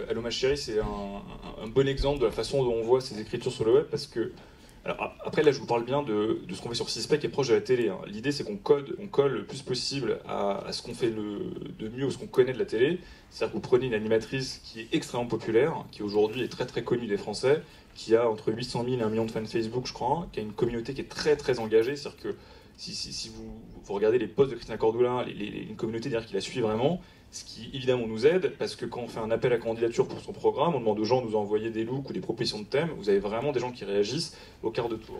Allô ma chérie, c'est un bon exemple de la façon dont on voit ces écritures sur le web, parce que alors, après, là, je vous parle bien de ce qu'on fait sur Cispec qui est proche de la télé. Hein. L'idée, c'est qu'on colle le plus possible à ce qu'on fait de mieux ou ce qu'on connaît de la télé. C'est-à-dire que vous prenez une animatrice qui est extrêmement populaire, qui aujourd'hui est très très connue des Français, qui a entre 800 000 et 1 million de fans Facebook, je crois, qui a une communauté qui est très très engagée. C'est-à-dire que si vous regardez les posts de Christina Cordula, une communauté qui la suit vraiment, ce qui évidemment nous aide, parce que quand on fait un appel à candidature pour son programme, on demande aux gens de nous envoyer des looks ou des propositions de thèmes, vous avez vraiment des gens qui réagissent au quart de tour.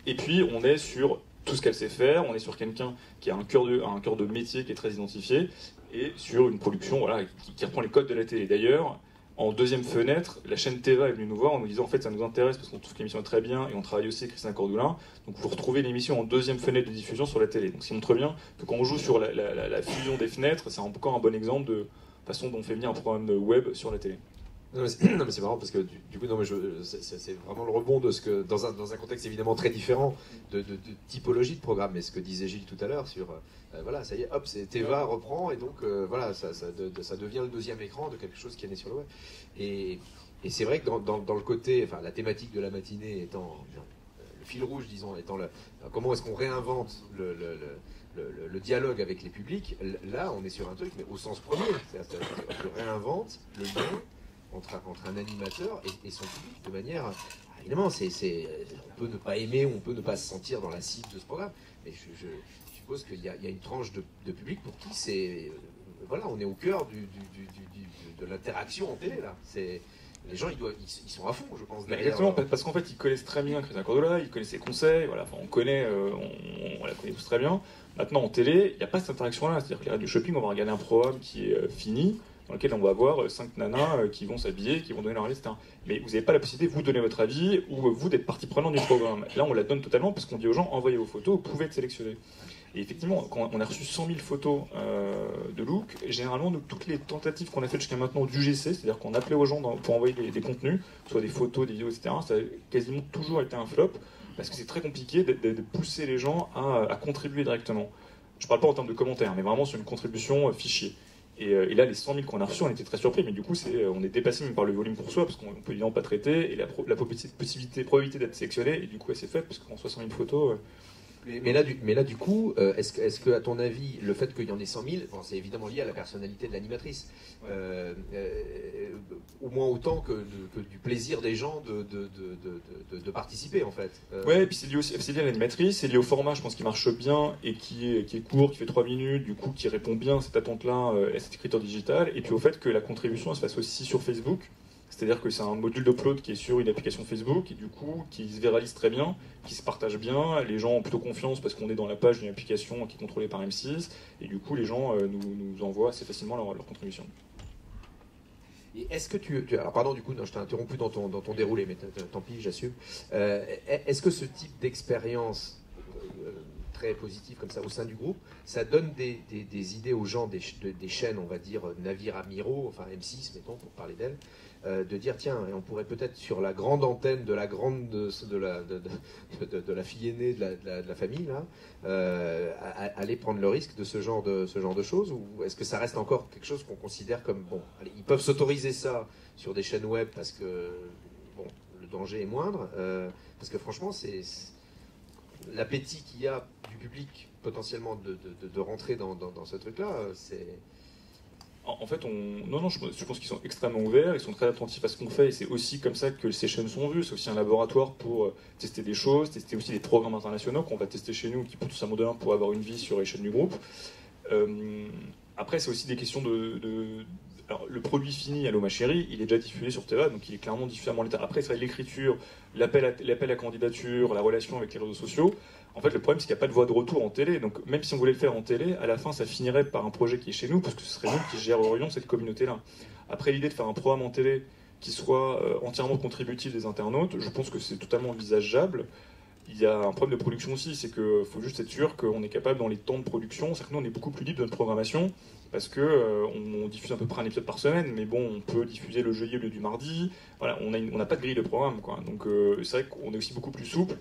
Et puis on est sur tout ce qu'elle sait faire, on est sur quelqu'un qui a un cœur de métier qui est très identifié, et sur une production voilà, qui reprend les codes de la télé. D'ailleurs, en deuxième fenêtre, la chaîne Teva est venue nous voir en nous disant en fait ça nous intéresse parce qu'on trouve que l'émission est très bien et on travaille aussi avec Christina Cordula. Donc vous retrouvez l'émission en deuxième fenêtre de diffusion sur la télé. Donc ça montre bien que quand on joue sur la fusion des fenêtres, c'est encore un bon exemple de façon dont on fait venir un programme web sur la télé. Non mais c'est marrant parce que du coup non mais c'est vraiment le rebond de ce que dans un contexte évidemment très différent de typologie de programme, mais ce que disait Gilles tout à l'heure sur voilà ça y est hop c'est Teva reprend et donc voilà ça devient le deuxième écran de quelque chose qui est né sur le web et c'est vrai que dans le côté enfin la thématique de la matinée étant le fil rouge disons étant comment est-ce qu'on réinvente le dialogue avec les publics, là on est sur un truc mais au sens premier, c'est-à-dire que réinvente le lien entre un animateur et son public de manière évidemment on peut ne pas aimer, on peut ne pas se sentir dans la cible de ce programme, mais je suppose qu'il y a une tranche de public pour qui c'est voilà on est au cœur de l'interaction en télé là. Les gens ils sont à fond je pense derrière. Exactement parce qu'en fait ils connaissent très bien Christina Cordula, ils connaissent ses conseils, voilà, enfin, on la connaît tous très bien. Maintenant en télé il n'y a pas cette interaction là, c'est-à-dire que les radios shopping on va regarder un programme qui est fini dans lequel on va avoir 5 nanas qui vont s'habiller, qui vont donner leur avis, etc. Mais vous n'avez pas la possibilité, vous, de donner votre avis ou vous d'être partie prenante du programme. Là, on la donne totalement parce qu'on dit aux gens, envoyez vos photos, vous pouvez être sélectionnés. Et effectivement, quand on a reçu 100 000 photos de look, généralement, nous, toutes les tentatives qu'on a faites jusqu'à maintenant d'UGC, c'est-à-dire qu'on appelait aux gens pour envoyer des contenus, soit des photos, des vidéos, etc., ça a quasiment toujours été un flop parce que c'est très compliqué de pousser les gens à contribuer directement. Je ne parle pas en termes de commentaires, mais vraiment sur une contribution fichier. Et là, les 100 000 qu'on a reçus, on était très surpris, mais du coup, on est dépassé même par le volume pour soi, parce qu'on peut évidemment pas traiter, et la probabilité d'être sélectionné, et du coup, elle s'est faite, parce qu'en 60 000 photos... Mais là, du coup, est-ce que, à ton avis, le fait qu'il y en ait 100 000, bon, c'est évidemment lié à la personnalité de l'animatrice, au moins autant que du plaisir des gens de participer, en fait. Ouais, et puis c'est lié à l'animatrice, c'est lié au format, je pense, qui marche bien, et qui est court, qui fait 3 minutes, du coup, qui répond bien à cette attente-là, à cette écriture digitale, et puis au fait que la contribution, elle se fasse aussi sur Facebook. C'est-à-dire que c'est un module d'upload qui est sur une application Facebook et du coup qui se viralise très bien, qui se partage bien, les gens ont plutôt confiance parce qu'on est dans la page d'une application qui est contrôlée par M6 et du coup les gens nous envoient assez facilement leur contribution. Et est-ce que alors pardon du coup, non, je t'ai interrompu dans ton déroulé, mais tant pis, j'assume. Est-ce que ce type d'expérience très positive comme ça au sein du groupe, ça donne des idées aux gens des chaînes, on va dire, navires amiraux, enfin M6 mettons pour parler d'elle, de dire tiens, on pourrait peut-être sur la grande antenne de la fille aînée de la famille là, aller prendre le risque de ce genre de choses, ou est-ce que ça reste encore quelque chose qu'on considère comme bon, allez, ils peuvent s'autoriser ça sur des chaînes web parce que bon, le danger est moindre, parce que franchement c'est l'appétit qu'il y a du public potentiellement de rentrer dans ce truc-là, c'est... En fait, je pense qu'ils sont extrêmement ouverts, ils sont très attentifs à ce qu'on fait, et c'est aussi comme ça que ces chaînes sont vues. C'est aussi un laboratoire pour tester des choses, tester aussi des programmes internationaux qu'on va tester chez nous, qui potentiellement demain pour avoir une vie sur les chaînes du groupe. Après, c'est aussi des questions Alors, le produit fini, Allô ma chérie, il est déjà diffusé sur TVA, donc il est clairement diffusé avant l'état. Après, ça l'écriture, l'appel à candidature, la relation avec les réseaux sociaux. En fait, le problème, c'est qu'il n'y a pas de voie de retour en télé. Donc, même si on voulait le faire en télé, à la fin, ça finirait par un projet qui est chez nous, parce que ce serait nous qui gérerions cette communauté-là. Après, l'idée de faire un programme en télé qui soit entièrement contributif des internautes, je pense que c'est totalement envisageable. Il y a un problème de production aussi, c'est qu'il faut juste être sûr qu'on est capable dans les temps de production. C'est que nous, on est beaucoup plus libre de notre programmation, parce que on diffuse à peu près un épisode par semaine, mais bon, on peut diffuser le jeudi au lieu du mardi. Voilà, on n'a pas de grille de programme, quoi. Donc, c'est vrai qu'on est aussi beaucoup plus souple.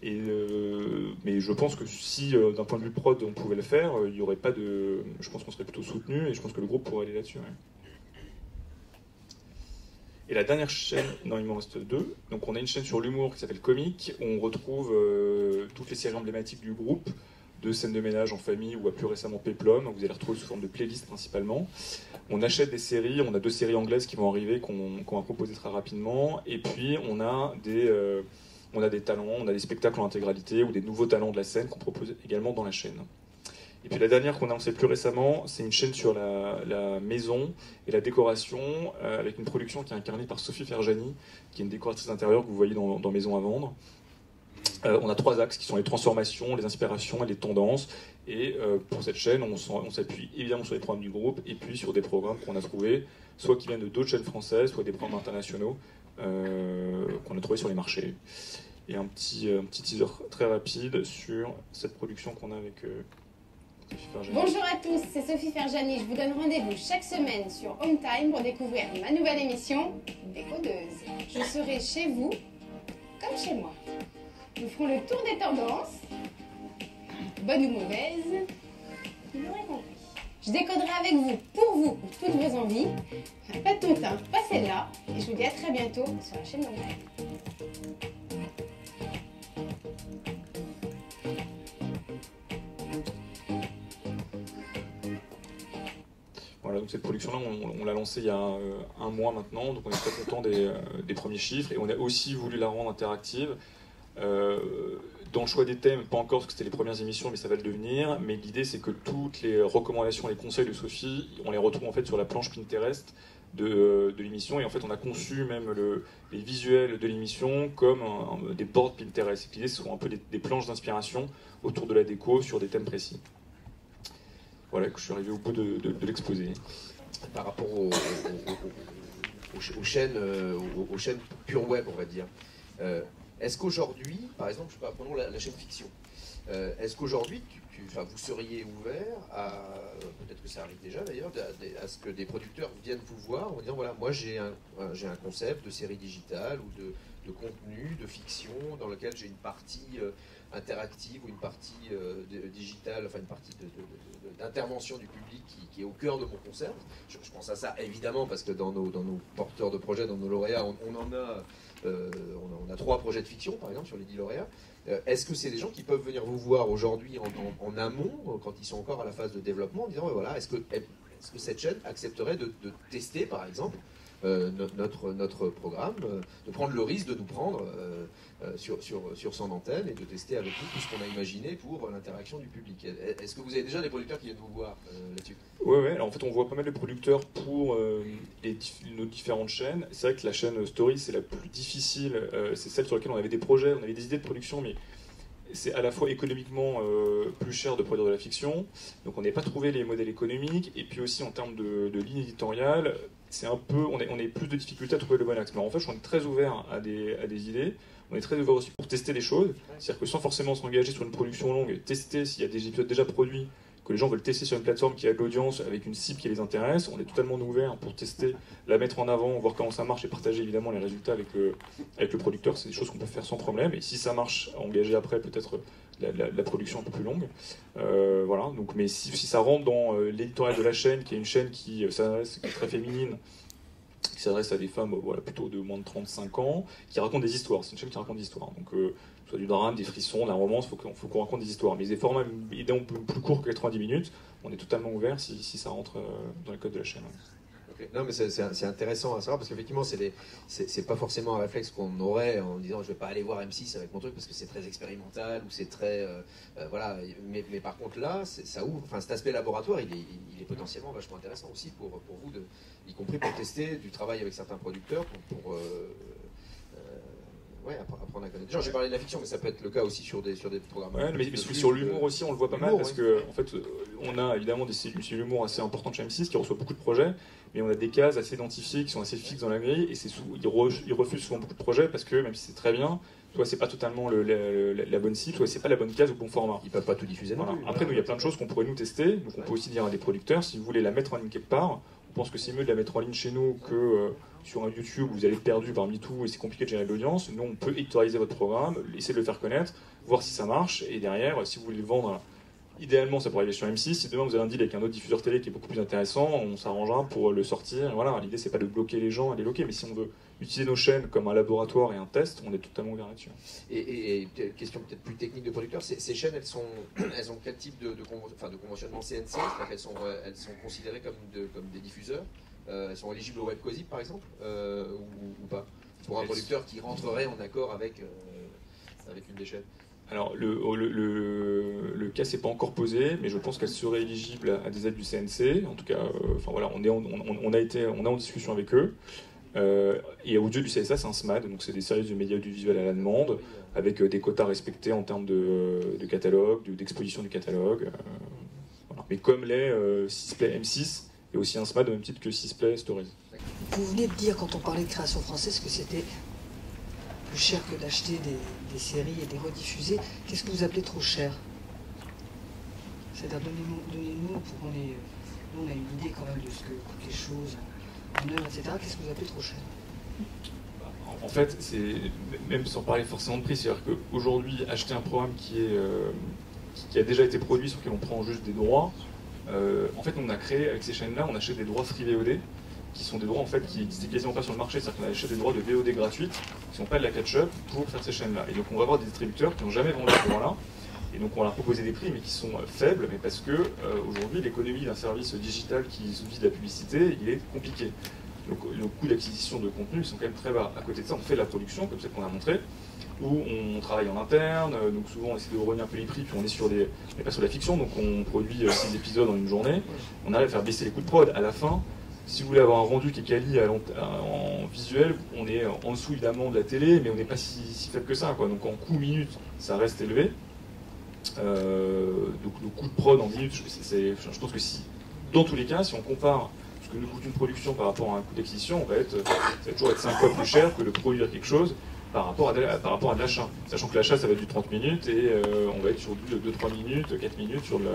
Mais je pense que si d'un point de vue prod on pouvait le faire, il y aurait pas de. Je pense qu'on serait plutôt soutenu et je pense que le groupe pourrait aller là-dessus. Ouais. Et la dernière chaîne, non il m'en reste 2, donc on a une chaîne sur l'humour qui s'appelle Comique, où on retrouve toutes les séries emblématiques du groupe, de scènes de ménage en famille ou à plus récemment Péplum, vous allez les retrouver sous forme de playlist principalement. On achète des séries, on a 2 séries anglaises qui vont arriver, qu'on va proposer très rapidement, et puis on a des talents, on a des spectacles en intégralité ou des nouveaux talents de la scène qu'on propose également dans la chaîne. Et puis la dernière qu'on a lancée plus récemment, c'est une chaîne sur la maison et la décoration, avec une production qui est incarnée par Sophie Ferjani, qui est une décoratrice d'intérieur que vous voyez dans Maison à vendre. On a 3 axes qui sont les transformations, les inspirations et les tendances. Et pour cette chaîne, on s'appuie évidemment sur les programmes du groupe et puis sur des programmes qu'on a trouvés, soit qui viennent de d'autres chaînes françaises, soit des programmes internationaux qu'on a trouvés sur les marchés. Et un petit teaser très rapide sur cette production qu'on a avec Sophie Ferjani. Bonjour à tous, c'est Sophie Ferjani. Je vous donne rendez-vous chaque semaine sur Home Time pour découvrir ma nouvelle émission, Décodeuse. Je serai chez vous comme chez moi. Nous ferons le tour des tendances, bonnes ou mauvaises, vous l'aurez compris. Je décoderai avec vous, pour toutes vos envies. Pas de ton teint, pas celle-là. Et je vous dis à très bientôt sur la chaîne Home Time. Voilà, donc cette production-là, on l'a lancée il y a un mois maintenant, donc on est très content des premiers chiffres, et on a aussi voulu la rendre interactive. Dans le choix des thèmes, pas encore parce que c'était les premières émissions, mais ça va le devenir. Mais l'idée, c'est que toutes les recommandations, les conseils de Sophie, on les retrouve en fait sur la planche Pinterest de l'émission. Et en fait, on a conçu même les visuels de l'émission comme des boards Pinterest. L'idée, ce sont un peu des planches d'inspiration autour de la déco sur des thèmes précis. Voilà, que je suis arrivé au bout de l'exposé. Par rapport aux chaînes pure web, on va dire. Est-ce qu'aujourd'hui, par exemple, je sais pas, prenons la chaîne fiction, est-ce qu'aujourd'hui, vous seriez ouvert à, peut-être que ça arrive déjà d'ailleurs, à ce que des producteurs viennent vous voir en disant voilà, moi j'ai un concept de série digitale ou de contenu, de fiction, dans lequel j'ai une partie interactive ou une partie digitale, enfin une partie d'intervention du public qui est au cœur de mon concept. Je pense à ça évidemment parce que dans nos porteurs de projets, dans nos lauréats, on a 3 projets de fiction, par exemple, sur les 10 lauréats. Est-ce que c'est des gens qui peuvent venir vous voir aujourd'hui en amont, quand ils sont encore à la phase de développement, en disant, voilà, est-ce que cette chaîne accepterait de tester, par exemple, notre programme, de prendre le risque de nous prendre sur son antenne et de tester avec nous tout ce qu'on a imaginé pour l'interaction du public. Est-ce que vous avez déjà des producteurs qui viennent vous voir là-dessus? Oui, alors en fait on voit pas mal de producteurs pour nos différentes chaînes. C'est vrai que la chaîne Story c'est la plus difficile, c'est celle sur laquelle on avait des projets, on avait des idées de production, mais c'est à la fois économiquement plus cher de produire de la fiction, donc on n'a pas trouvé les modèles économiques, et puis aussi en termes de ligne éditoriale, c'est un peu, on a plus de difficultés à trouver le bon axe. Mais en fait, on est très ouvert à des idées, on est très ouvert aussi pour tester des choses, c'est-à-dire que sans forcément s'engager sur une production longue, tester s'il y a des épisodes déjà produits, que les gens veulent tester sur une plateforme qui a de l'audience avec une cible qui les intéresse, on est totalement ouvert pour tester, la mettre en avant, voir comment ça marche et partager évidemment les résultats avec le producteur. C'est des choses qu'on peut faire sans problème, et si ça marche, engager après peut-être la production un peu plus longue. Voilà, donc, mais si ça rentre dans l'éditorial de la chaîne, qui est une chaîne qui est très féminine, qui s'adresse à des femmes voilà, plutôt de moins de 35 ans, qui racontent des histoires. C'est une chaîne qui raconte des histoires. Donc, soit du drame, des frissons, de la romance, il faut qu'on raconte des histoires. Mais des formats évidemment plus courts que 90 minutes, on est totalement ouvert si ça rentre dans les codes de la chaîne. Okay. Non, mais c'est intéressant à savoir parce qu'effectivement, c'est pas forcément un réflexe qu'on aurait en disant je vais pas aller voir M6 avec mon truc parce que c'est très expérimental ou c'est très. Voilà. Mais par contre, là, ça ouvre. Enfin, cet aspect laboratoire, il est potentiellement vachement intéressant aussi pour vous, y compris pour tester du travail avec certains producteurs pour apprendre à connaître. Genre, j'ai parlé de la fiction, mais ça peut être le cas aussi sur des programmes. Ouais, mais sur l'humour aussi, on le voit pas mal parce que en fait, on a évidemment des cellules d'humour assez importantes chez M6 qui reçoit beaucoup de projets, mais on a des cases assez identifiées qui sont assez fixes dans la grille, et ils refusent souvent beaucoup de projets parce que même si c'est très bien, soit c'est pas totalement la bonne cible, soit c'est pas la bonne case ou le bon format. Ils peuvent pas tout diffuser. Voilà. Après, nous, il y a plein de choses qu'on pourrait nous tester, donc on peut aussi dire à des producteurs, si vous voulez la mettre en ligne quelque part, on pense que c'est mieux de la mettre en ligne chez nous que sur un YouTube où vous allez être perdu parmi tout et c'est compliqué de générer de l'audience. Nous, on peut éditorialiser votre programme, essayer de le faire connaître, voir si ça marche, et derrière, si vous voulez le vendre idéalement, ça pourrait arriver sur M6. Si demain vous avez un deal avec un autre diffuseur télé qui est beaucoup plus intéressant, on s'arrangera pour le sortir. Voilà, l'idée c'est pas de bloquer les gens et les loquer, mais si on veut utiliser nos chaînes comme un laboratoire et un test, on est totalement ouvert là-dessus. Et question peut-être plus technique de producteurs, ces chaînes, elles ont quel type de conventionnement CNC? C'est-à-dire elles sont considérées comme des diffuseurs? Elles sont éligibles au web COSIP par exemple, ou pas? Pour un producteur qui rentrerait en accord avec une des chaînes. Alors, le cas s'est pas encore posé, mais je pense qu'elle serait éligible à des aides du CNC. En tout cas, enfin voilà, on est en discussion avec eux. Et Audio du CSA, c'est un SMAD, donc c'est des services de médias audiovisuels à la demande, avec des quotas respectés en termes de catalogue, d'exposition du catalogue. Voilà. Mais comme les Sisplay M6, et aussi un SMAD au même titre que Sisplay Stories. Vous venez de dire, quand on parlait de création française, que c'était plus cher que d'acheter des séries et des rediffuser. Qu'est-ce que vous appelez trop cher? C'est-à-dire, donnez-nous pour qu'on ait... Nous, on a une idée quand même de ce que coûtent les choses en œuvre, etc. Qu'est-ce que vous appelez trop cher? En fait, c'est même sans parler forcément de prix, c'est-à-dire qu'aujourd'hui, acheter un programme qui a déjà été produit, sur lequel on prend juste des droits, en fait, on a créé, avec ces chaînes-là, on achète des droits free VOD, qui sont des droits en fait qui n'existaient quasiment pas sur le marché, c'est-à-dire qu'on achète des droits de VOD gratuites, qui ne sont pas de la catch-up, pour faire ces chaînes-là. Et donc on va avoir des distributeurs qui n'ont jamais vendu ce droit-là, et donc on va leur proposer des prix, mais qui sont faibles, mais parce que aujourd'hui, l'économie d'un service digital qui vit de la publicité, il est compliqué. Donc le coût d'acquisition de contenu, ils sont quand même très bas. À côté de ça, on fait de la production, comme celle qu'on a montré, où on travaille en interne, donc souvent on essaie de rogner un peu les prix, puis on n'est pas sur la fiction, donc on produit 6 épisodes en une journée, on arrive à faire baisser les coûts de prod. À la fin, si vous voulez avoir un rendu qui est quali en visuel, on est en dessous évidemment de la télé, mais on n'est pas si faible que ça, quoi. Donc en coût minute, ça reste élevé. Donc le coût de prod en minute, je pense que si, dans tous les cas, si on compare ce que nous coûte une production par rapport à un coût d'acquisition, ça va toujours être 5 fois plus cher que de produire quelque chose par rapport à de l'achat. Sachant que l'achat, ça va être du 30 minutes et on va être sur du 2-3 minutes, 4 minutes sur de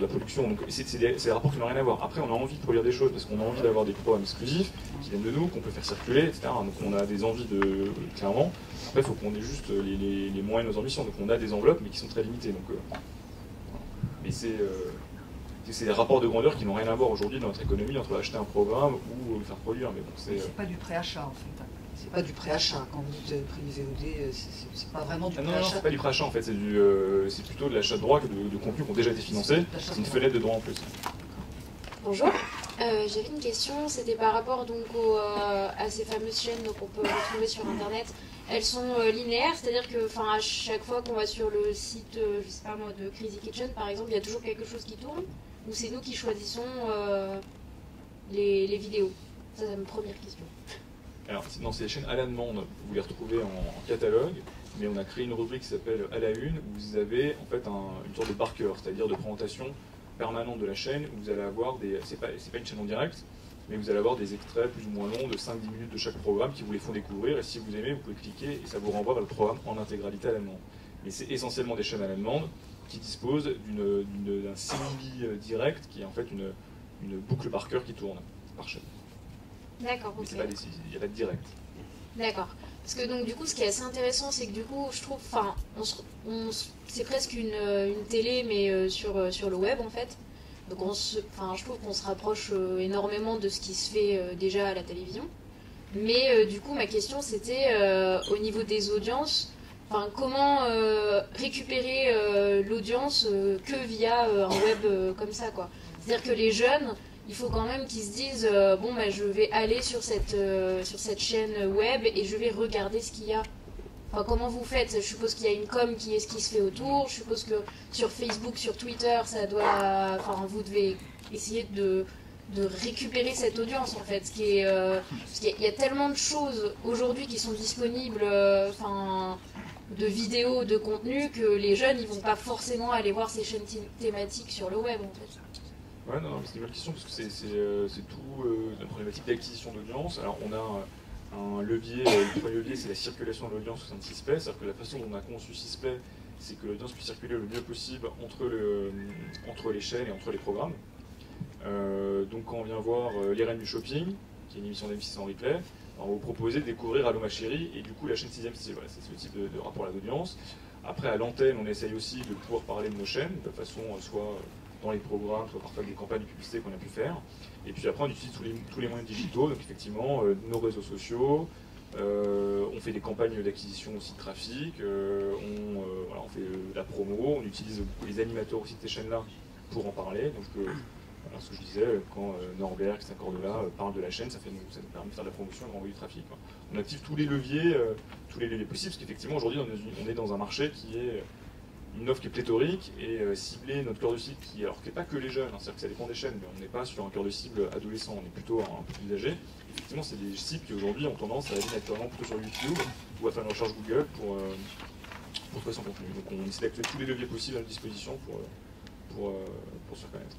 la production. Donc c'est des rapports qui n'ont rien à voir. Après, on a envie de produire des choses parce qu'on a envie d'avoir des programmes exclusifs qui viennent de nous, qu'on peut faire circuler, etc. Donc on a des envies clairement. Après, il faut qu'on ait juste les moyens de nos ambitions. Donc on a des enveloppes, mais qui sont très limitées. Donc, mais c'est des rapports de grandeur qui n'ont rien à voir aujourd'hui dans notre économie entre acheter un programme ou le faire produire. Mais bon, c'est pas du préachat en fait. C'est pas du préachat. Quand vous dites prix VOD, c'est pas vraiment du préachat. Non, c'est pas du préachat en fait. C'est plutôt de l'achat de droits de contenus qui ont déjà été financés. C'est une fenêtre de droits en plus. Bonjour. J'avais une question. C'était par rapport donc à ces fameuses chaînes qu'on peut retrouver sur Internet. Elles sont linéaires, c'est-à-dire que à chaque fois qu'on va sur le site, je sais pas moi, de Crazy Kitchen par exemple, il y a toujours quelque chose qui tourne, ou c'est nous qui choisissons les vidéos? Ça, c'est ma première question. Alors, non, c'est les chaînes à la demande, vous les retrouvez en catalogue, mais on a créé une rubrique qui s'appelle À la une, où vous avez en fait une sorte de barqueur, c'est-à-dire de présentation permanente de la chaîne, où vous allez avoir c'est pas une chaîne en direct, mais vous allez avoir des extraits plus ou moins longs de 5-10 minutes de chaque programme qui vous les font découvrir, et si vous aimez, vous pouvez cliquer et ça vous renvoie vers le programme en intégralité à la demande. Mais c'est essentiellement des chaînes à la demande qui disposent d'un simili direct qui est en fait une boucle par cœur qui tourne par chaîne. D'accord, ok. Mais il n'y a pas de direct. D'accord. Parce que donc du coup, ce qui est assez intéressant, c'est que du coup, je trouve, c'est presque une télé, mais sur le web en fait. Donc je trouve qu'on se rapproche énormément de ce qui se fait déjà à la télévision. Mais du coup, ma question c'était au niveau des audiences, comment récupérer l'audience que via un web comme ça, quoi. C'est-à-dire que les jeunes, il faut quand même qu'ils se disent je vais aller sur cette chaîne web et je vais regarder ce qu'il y a. Comment vous faites? Je suppose qu'il y a une com qui se fait autour. Je suppose que sur Facebook, sur Twitter, vous devez essayer de récupérer cette audience en fait. Parce qu'il y a tellement de choses aujourd'hui qui sont disponibles, de vidéos, de contenu, que les jeunes ils vont pas forcément aller voir ces chaînes thématiques sur le web en fait. Ouais, non, c'est une bonne question parce que c'est tout la problématique d'acquisition d'audience. Alors on a un levier, le premier levier c'est la circulation de l'audience au sein de Sisplay, c'est-à-dire que la façon dont on a conçu Sisplay, c'est que l'audience puisse circuler le mieux possible entre les chaînes et entre les programmes. Donc quand on vient voir Les Reines du Shopping, qui est une émission d'M6 en replay, on va vous proposer de découvrir Allô ma chérie et du coup la chaîne 6ème, c'est ce type de rapport à l'audience. Après, à l'antenne, on essaye aussi de pouvoir parler de nos chaînes, de façon soit dans les programmes, soit parfois des campagnes de publicité qu'on a pu faire. Et puis après, on utilise tous les moyens digitaux, donc effectivement, nos réseaux sociaux, on fait des campagnes d'acquisition aussi de trafic, voilà, on fait la promo, on utilise les animateurs aussi de ces chaînes-là pour en parler. Donc, voilà ce que je disais, quand Norbert, Christian Cordula parle de la chaîne, ça nous permet de faire de la promotion et de renvoyer du trafic. Quoi. On active tous les leviers possibles, parce qu'effectivement, aujourd'hui, on est dans un marché qui est une offre qui est pléthorique et cibler notre cœur de cible, qui n'est pas que les jeunes, hein, c'est-à-dire que ça dépend des chaînes, mais on n'est pas sur un cœur de cible adolescent, on est plutôt un peu plus âgé. Effectivement, c'est des cibles qui aujourd'hui ont tendance à aller naturellement plutôt sur YouTube ou à faire une recherche Google pour trouver son contenu. Donc on essaie d'activer tous les leviers possibles à notre disposition pour se faire connaître.